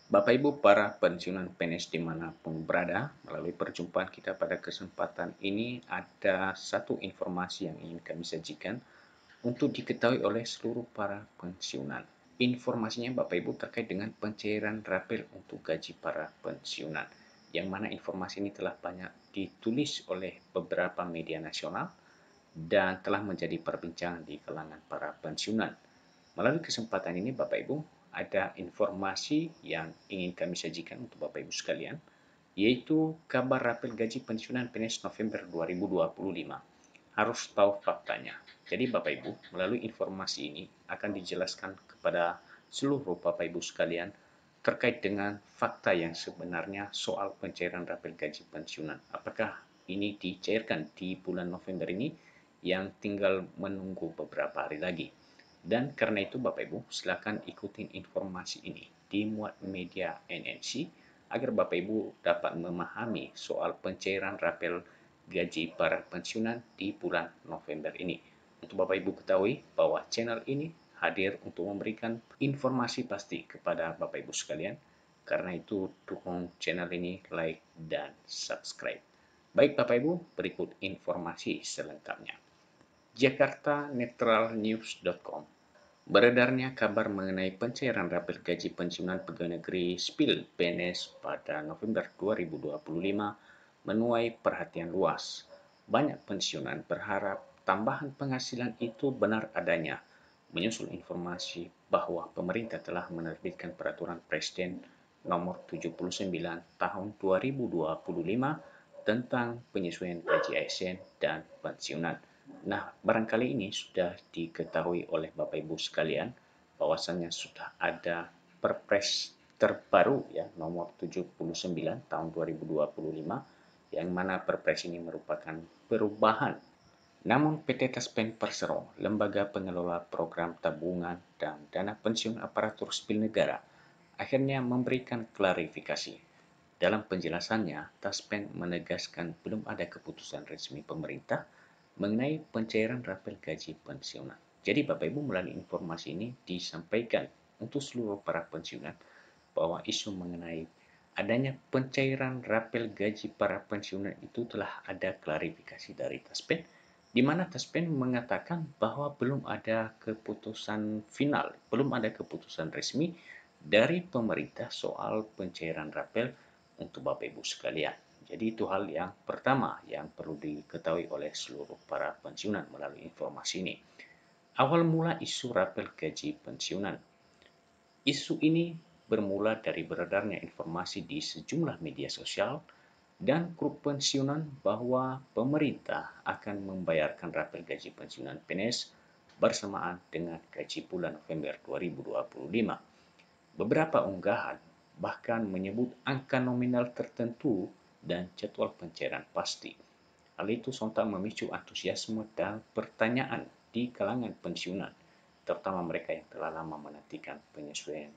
Bapak Ibu para pensiunan PNS dimanapun berada, melalui perjumpaan kita pada kesempatan ini ada satu informasi yang ingin kami sajikan untuk diketahui oleh seluruh para pensiunan. Informasinya Bapak Ibu terkait dengan pencairan rapel untuk gaji para pensiunan, yang mana informasi ini telah banyak ditulis oleh beberapa media nasional dan telah menjadi perbincangan di kalangan para pensiunan. Melalui kesempatan ini Bapak Ibu, ada informasi yang ingin kami sajikan untuk Bapak Ibu sekalian, yaitu kabar rapel gaji pensiunan PNS November 2025. Harus tahu faktanya. Jadi Bapak Ibu, melalui informasi ini akan dijelaskan kepada seluruh Bapak Ibu sekalian terkait dengan fakta yang sebenarnya soal pencairan rapel gaji pensiunan. Apakah ini dicairkan di bulan November ini yang tinggal menunggu beberapa hari lagi. Dan karena itu Bapak Ibu, silakan ikutin informasi ini di muat media NNC agar Bapak Ibu dapat memahami soal pencairan rapel gaji para pensiunan di bulan November ini. Untuk Bapak Ibu ketahui bahwa channel ini hadir untuk memberikan informasi pasti kepada Bapak Ibu sekalian. Karena itu dukung channel ini, like dan subscribe. Baik Bapak Ibu, berikut informasi selengkapnya. jakartanetralnews.com. Beredarnya kabar mengenai pencairan rapel gaji pensiunan pegawai negeri sipil PNS pada November 2025 menuai perhatian luas. Banyak pensiunan berharap tambahan penghasilan itu benar adanya, menyusul informasi bahwa pemerintah telah menerbitkan Peraturan Presiden Nomor 79 Tahun 2025 tentang penyesuaian gaji ASN dan pensiunan. Nah, barangkali ini sudah diketahui oleh Bapak Ibu sekalian bahwasannya sudah ada Perpres terbaru ya nomor 79 tahun 2025 yang mana Perpres ini merupakan perubahan. Namun PT Taspen Persero, lembaga pengelola program tabungan dan dana pensiun aparatur sipil negara, akhirnya memberikan klarifikasi. Dalam penjelasannya, Taspen menegaskan belum ada keputusan resmi pemerintah mengenai pencairan rapel gaji pensiunan. Jadi Bapak Ibu melalui informasi ini disampaikan untuk seluruh para pensiunan bahwa isu mengenai adanya pencairan rapel gaji para pensiunan itu telah ada klarifikasi dari Taspen, di mana Taspen mengatakan bahwa belum ada keputusan final, belum ada keputusan resmi dari pemerintah soal pencairan rapel untuk Bapak Ibu sekalian. Jadi itu hal yang pertama yang perlu diketahui oleh seluruh para pensiunan melalui informasi ini. Awal mula isu rapel gaji pensiunan. Isu ini bermula dari beredarnya informasi di sejumlah media sosial dan grup pensiunan bahwa pemerintah akan membayarkan rapel gaji pensiunan PNS bersamaan dengan gaji bulan November 2025. Beberapa unggahan bahkan menyebut angka nominal tertentu dan jadwal pencairan pasti. Hal itu sontak memicu antusiasme dan pertanyaan di kalangan pensiunan, terutama mereka yang telah lama menantikan penyesuaian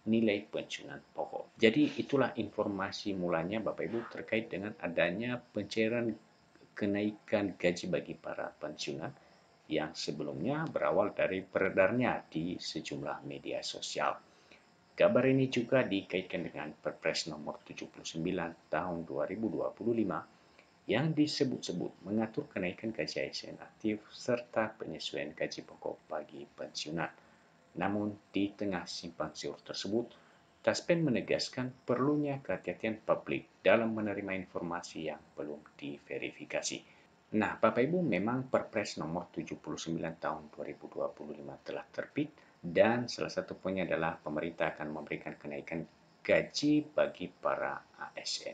nilai pensiunan pokok. Jadi itulah informasi mulanya Bapak Ibu terkait dengan adanya pencairan kenaikan gaji bagi para pensiunan yang sebelumnya berawal dari beredarnya di sejumlah media sosial. Kabar ini juga dikaitkan dengan Perpres Nomor 79 Tahun 2025 yang disebut-sebut mengatur kenaikan gaji ASN aktif serta penyesuaian gaji pokok bagi pensiunan. Namun, di tengah simpang siur tersebut, Taspen menegaskan perlunya kehati-hatian publik dalam menerima informasi yang belum diverifikasi. Nah, Bapak Ibu, memang Perpres nomor 79 tahun 2025 telah terbit dan salah satu poinnya adalah pemerintah akan memberikan kenaikan gaji bagi para ASN.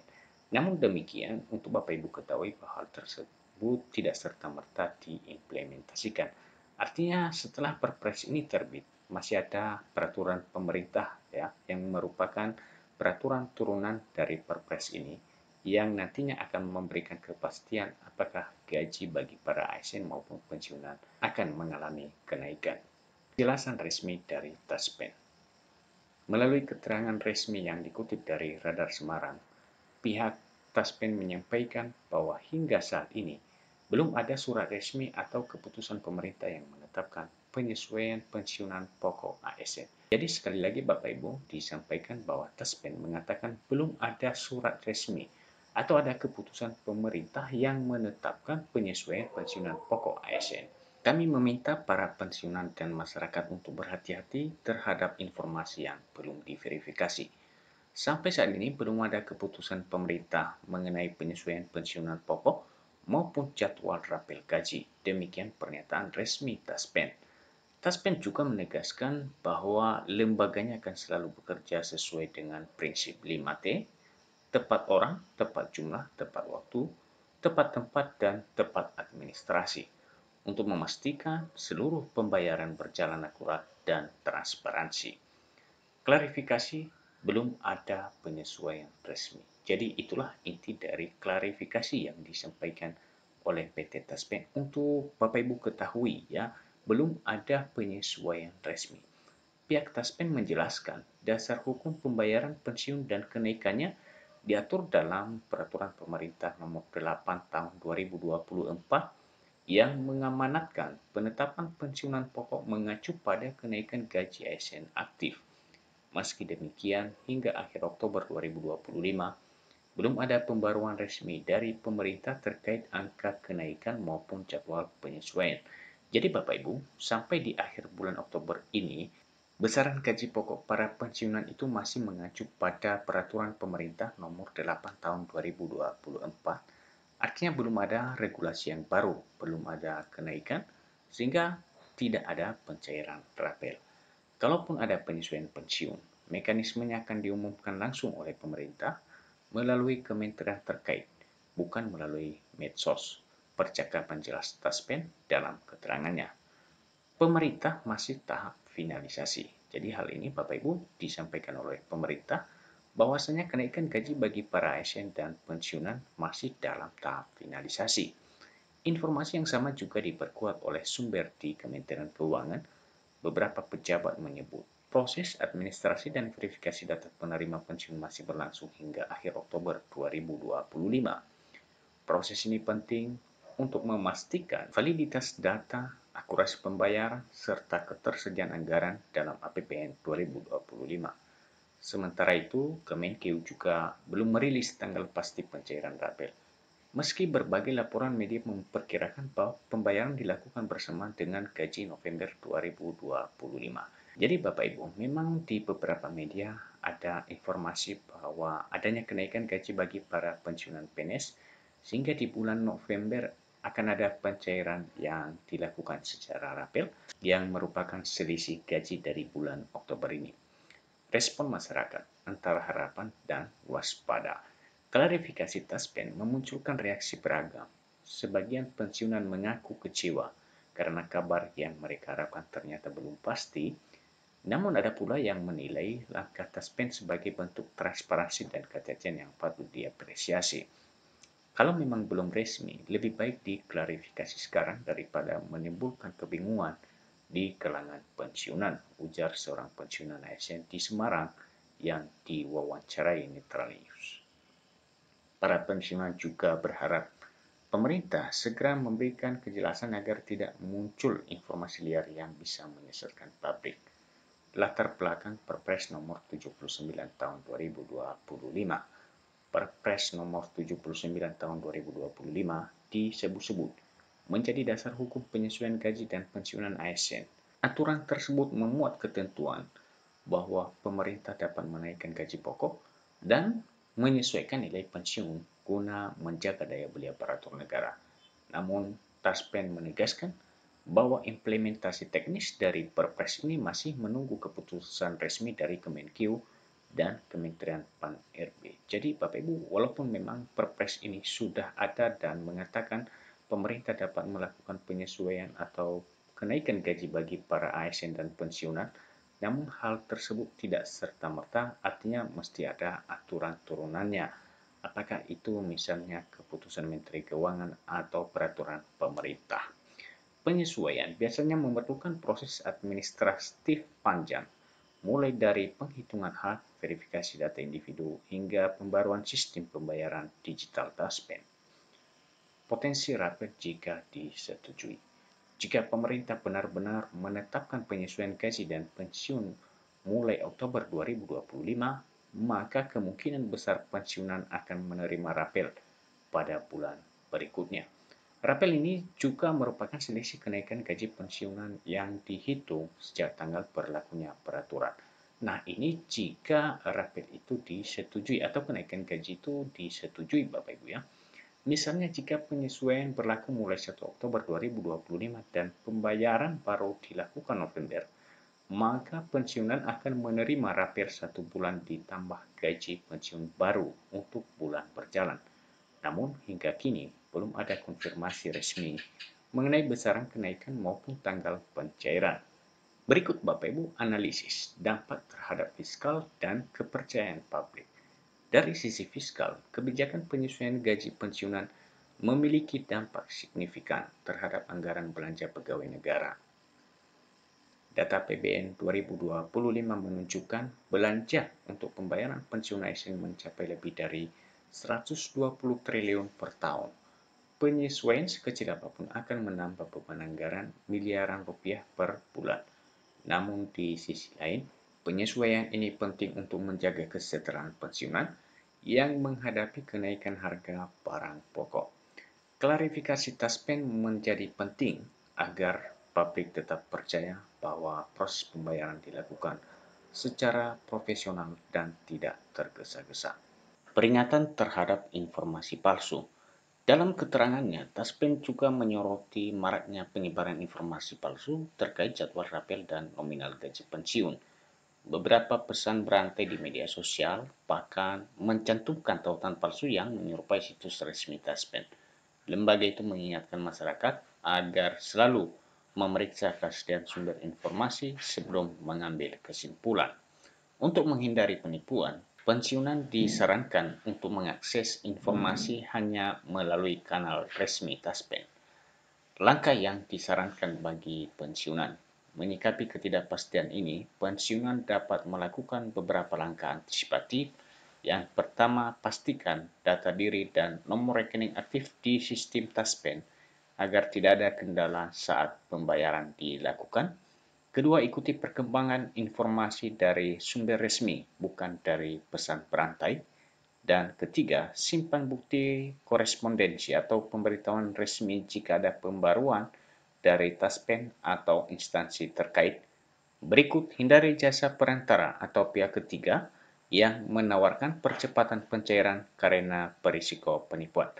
Namun demikian, untuk Bapak Ibu ketahui bahwa hal tersebut tidak serta-merta diimplementasikan. Artinya setelah Perpres ini terbit, masih ada peraturan pemerintah ya yang merupakan peraturan turunan dari Perpres ini yang nantinya akan memberikan kepastian apakah gaji bagi para ASN maupun pensiunan akan mengalami kenaikan. Jelasan resmi dari Taspen. Melalui keterangan resmi yang dikutip dari Radar Semarang, pihak Taspen menyampaikan bahwa hingga saat ini belum ada surat resmi atau keputusan pemerintah yang menetapkan penyesuaian pensiunan pokok ASN. Jadi sekali lagi Bapak Ibu disampaikan bahwa Taspen mengatakan belum ada surat resmi atau ada keputusan pemerintah yang menetapkan penyesuaian pensiunan pokok ASN. Kami meminta para pensiunan dan masyarakat untuk berhati-hati terhadap informasi yang belum diverifikasi. Sampai saat ini belum ada keputusan pemerintah mengenai penyesuaian pensiunan pokok maupun jadwal rapel gaji. Demikian pernyataan resmi Taspen. Taspen juga menegaskan bahwa lembaganya akan selalu bekerja sesuai dengan prinsip 5T, tepat orang, tepat jumlah, tepat waktu, tepat tempat, dan tepat administrasi untuk memastikan seluruh pembayaran berjalan akurat dan transparansi. Klarifikasi, belum ada penyesuaian resmi. Jadi itulah inti dari klarifikasi yang disampaikan oleh PT Taspen untuk Bapak Ibu ketahui ya, belum ada penyesuaian resmi. Pihak Taspen menjelaskan dasar hukum pembayaran pensiun dan kenaikannya diatur dalam Peraturan Pemerintah Nomor 8 Tahun 2024 yang mengamanatkan penetapan pensiunan pokok mengacu pada kenaikan gaji ASN aktif. Meski demikian, hingga akhir Oktober 2025, belum ada pembaruan resmi dari pemerintah terkait angka kenaikan maupun jadwal penyesuaian. Jadi Bapak Ibu, sampai di akhir bulan Oktober ini, besaran gaji pokok para pensiunan itu masih mengacu pada Peraturan Pemerintah Nomor 8 Tahun 2024. Artinya belum ada regulasi yang baru, belum ada kenaikan, sehingga tidak ada pencairan rapel. Kalaupun ada penyesuaian pensiun, mekanismenya akan diumumkan langsung oleh pemerintah melalui kementerian terkait, bukan melalui medsos. Percakapan jelas Taspen dalam keterangannya. Pemerintah masih tahap finalisasi. Jadi hal ini Bapak Ibu disampaikan oleh pemerintah bahwasanya kenaikan gaji bagi para ASN dan pensiunan masih dalam tahap finalisasi. Informasi yang sama juga diperkuat oleh sumber di Kementerian Keuangan. Beberapa pejabat menyebut proses administrasi dan verifikasi data penerima pensiun masih berlangsung hingga akhir Oktober 2025. Proses ini penting untuk memastikan validitas data, akurasi pembayaran, serta ketersediaan anggaran dalam APBN 2025. Sementara itu, Kemenkeu juga belum merilis tanggal pasti pencairan rapel. Meski berbagai laporan media memperkirakan bahwa pembayaran dilakukan bersamaan dengan gaji November 2025. Jadi Bapak Ibu, memang di beberapa media ada informasi bahwa adanya kenaikan gaji bagi para pensiunan PNS, sehingga di bulan November akan ada pencairan yang dilakukan secara rapel yang merupakan selisih gaji dari bulan Oktober ini. Respon masyarakat antara harapan dan waspada. Klarifikasi Taspen memunculkan reaksi beragam. Sebagian pensiunan mengaku kecewa karena kabar yang mereka harapkan ternyata belum pasti, namun ada pula yang menilai langkah Taspen sebagai bentuk transparansi dan kehati-hatian yang patut diapresiasi. Kalau memang belum resmi, lebih baik diklarifikasi sekarang daripada menimbulkan kebingungan di kalangan pensiunan, ujar seorang pensiunan ASN di Semarang yang diwawancarai Netral News. Para pensiunan juga berharap pemerintah segera memberikan kejelasan agar tidak muncul informasi liar yang bisa menyesatkan publik. Latar belakang Perpres nomor 79 tahun 2025. Perpres nomor 79 tahun 2025 disebut-sebut menjadi dasar hukum penyesuaian gaji dan pensiunan ASN. Aturan tersebut memuat ketentuan bahwa pemerintah dapat menaikkan gaji pokok dan menyesuaikan nilai pensiun guna menjaga daya beli aparatur negara. Namun, Taspen menegaskan bahwa implementasi teknis dari Perpres ini masih menunggu keputusan resmi dari Kemenkeu dan Kementerian Pan-RB. Jadi Bapak Ibu, walaupun memang Perpres ini sudah ada dan mengatakan pemerintah dapat melakukan penyesuaian atau kenaikan gaji bagi para ASN dan pensiunan, namun hal tersebut tidak serta-merta artinya mesti ada aturan turunannya. Apakah itu misalnya keputusan Menteri Keuangan atau peraturan pemerintah. Penyesuaian biasanya memerlukan proses administratif panjang, mulai dari penghitungan hak, verifikasi data individu, hingga pembaruan sistem pembayaran digital Taspen. Potensi rapel jika disetujui. Jika pemerintah benar-benar menetapkan penyesuaian gaji dan pensiun mulai Oktober 2025, maka kemungkinan besar pensiunan akan menerima rapel pada bulan berikutnya. Rapel ini juga merupakan selisih kenaikan gaji pensiunan yang dihitung sejak tanggal berlakunya peraturan. Nah, ini jika rapel itu disetujui atau kenaikan gaji itu disetujui Bapak Ibu ya. Misalnya jika penyesuaian berlaku mulai 1 Oktober 2025 dan pembayaran baru dilakukan November, maka pensiunan akan menerima rapel 1 bulan ditambah gaji pensiun baru untuk bulan berjalan. Namun hingga kini belum ada konfirmasi resmi mengenai besaran kenaikan maupun tanggal pencairan. Berikut Bapak Ibu analisis dampak terhadap fiskal dan kepercayaan publik. Dari sisi fiskal, kebijakan penyesuaian gaji pensiunan memiliki dampak signifikan terhadap anggaran belanja pegawai negara. Data APBN 2025 menunjukkan belanja untuk pembayaran pensiun ASN mencapai lebih dari 120 triliun per tahun. Penyesuaian sekecil apapun akan menambah beban anggaran miliaran rupiah per bulan. Namun di sisi lain, penyesuaian ini penting untuk menjaga kesejahteraan pensiunan yang menghadapi kenaikan harga barang pokok. Klarifikasi Taspen menjadi penting agar publik tetap percaya bahwa proses pembayaran dilakukan secara profesional dan tidak tergesa-gesa. Peringatan terhadap informasi palsu. Dalam keterangannya, Taspen juga menyoroti maraknya penyebaran informasi palsu terkait jadwal rapel dan nominal gaji pensiun. Beberapa pesan berantai di media sosial bahkan mencantumkan tautan palsu yang menyerupai situs resmi Taspen. Lembaga itu mengingatkan masyarakat agar selalu memeriksa keaslian sumber informasi sebelum mengambil kesimpulan. Untuk menghindari penipuan, pensiunan disarankan untuk mengakses informasi hanya melalui kanal resmi Taspen. Langkah yang disarankan bagi pensiunan. Menyikapi ketidakpastian ini, pensiunan dapat melakukan beberapa langkah antisipatif. Yang pertama, pastikan data diri dan nomor rekening aktif di sistem Taspen agar tidak ada kendala saat pembayaran dilakukan. Kedua, ikuti perkembangan informasi dari sumber resmi, bukan dari pesan berantai. Dan ketiga, simpan bukti korespondensi atau pemberitahuan resmi jika ada pembaruan dari Taspen atau instansi terkait. Berikut, hindari jasa perantara atau pihak ketiga yang menawarkan percepatan pencairan karena berisiko penipuan.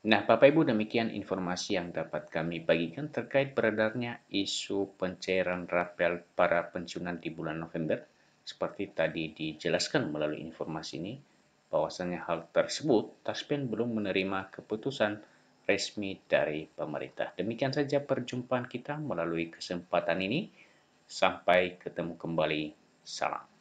Nah, Bapak Ibu, demikian informasi yang dapat kami bagikan terkait beredarnya isu pencairan rapel para pensiunan di bulan November. Seperti tadi dijelaskan melalui informasi ini, bahwasannya hal tersebut Taspen belum menerima keputusan resmi dari pemerintah. Demikian saja perjumpaan kita melalui kesempatan ini. Sampai ketemu kembali. Salam.